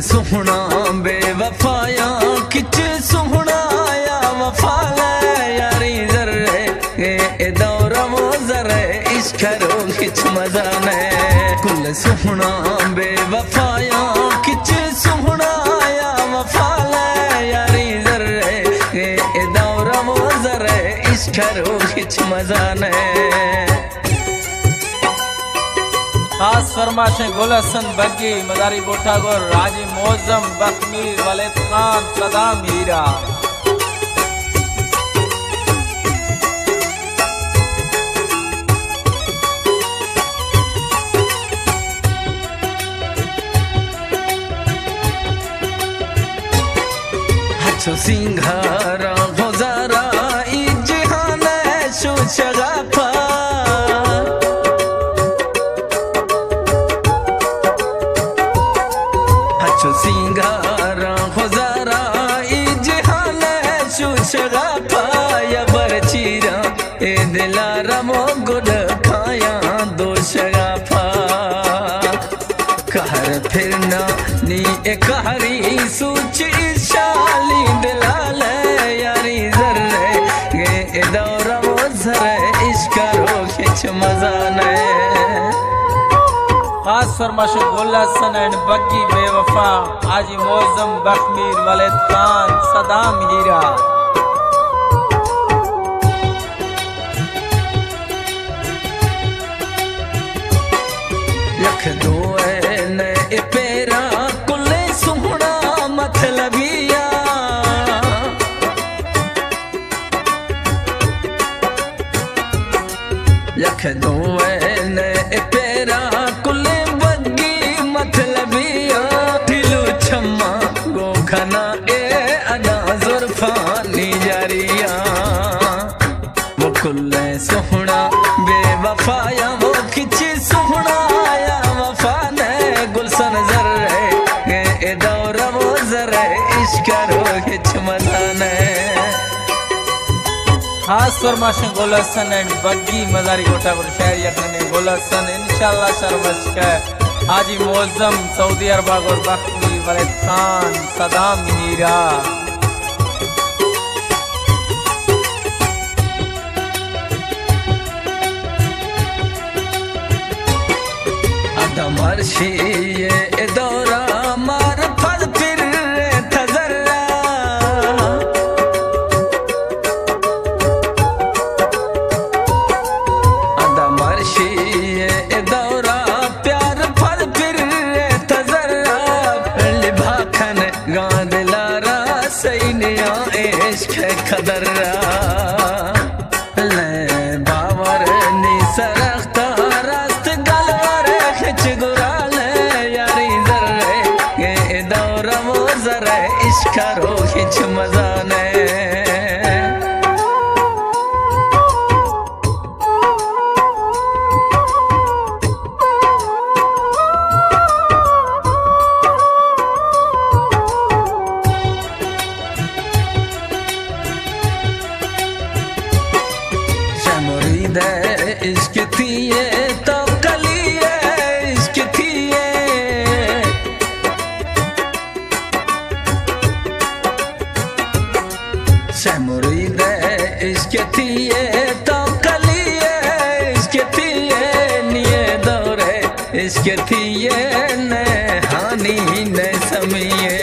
सोहना बेवफाया किच सोहना या वफा ले यारी जर्रे ए दौरा वो जरे इश्क करो किच मजा ने कुल सोहना बेवफाया किच सोहना या वफा ले यारी जर्रे ए दौरा वो जरे इश्क करो किच मजा ने। खास फरमाशें गुल हसन बग्गी, मदारी बोठागुर, राजी मोजम, बख्मीर, वलीद खान, सदाम हीरा। हचो सिंघारा गुजारा इजहान शुशगा पा सिंगारा खुजारा इजहान शुशगा पाया बरचीरा ए दिलारा मो गुड खाया दो शगा पा कहर फिरना नी ए कहरी सूच शाली दिलाल यारी जर्रे ए दौरा वो जरे इश्क रो खिच मजा ने। खास फरमाशें गुल हसन एंड बग्गी, बेवफा, हाजी मोजम, बख्मीर, वलीद खान, सदाम हीरा। लख दो ए पेरा कुले सुहना मतलबिया लख दो ए पेरा कुले मतलबिया दिलो छम्मा गो खना ए अदा जुर्फानी जारिया वो कुल्ले सोहना बेवफाया वो किची सोहना या वफा ने गुलशन जर्रे ए दौरा वो जरे इश्क रो किच मजा ने। खास फरमाशें गुल हसन एंड बग्गी, मदारी बोठागुर, शहर यकने गुल हसन इंशाल्लाह शर्मश के हाजी मोजम, सऊदी अरब और बख्मी, वलीद खान, सदाम हीरा। अदमरशी ये दौरा मार फल फिर तजर्रा अदमरशी ये दौरा प्यार फल फिर तजर्रा लिभाखन गांदलारा सही निया इश्क खदर्रा ले बावर नी सरख्ता रास्त गलवर खिच गुराल यारी जर्रे ये दौरा वो जरे इश्क रो खिच मजा ने। मुरीद इश्क थिए तो कलिए इश्क थिए मुरीद इश्क थिए तो कलिए इश्क थिए निये दौरे इश्क थिए न हानि न समिए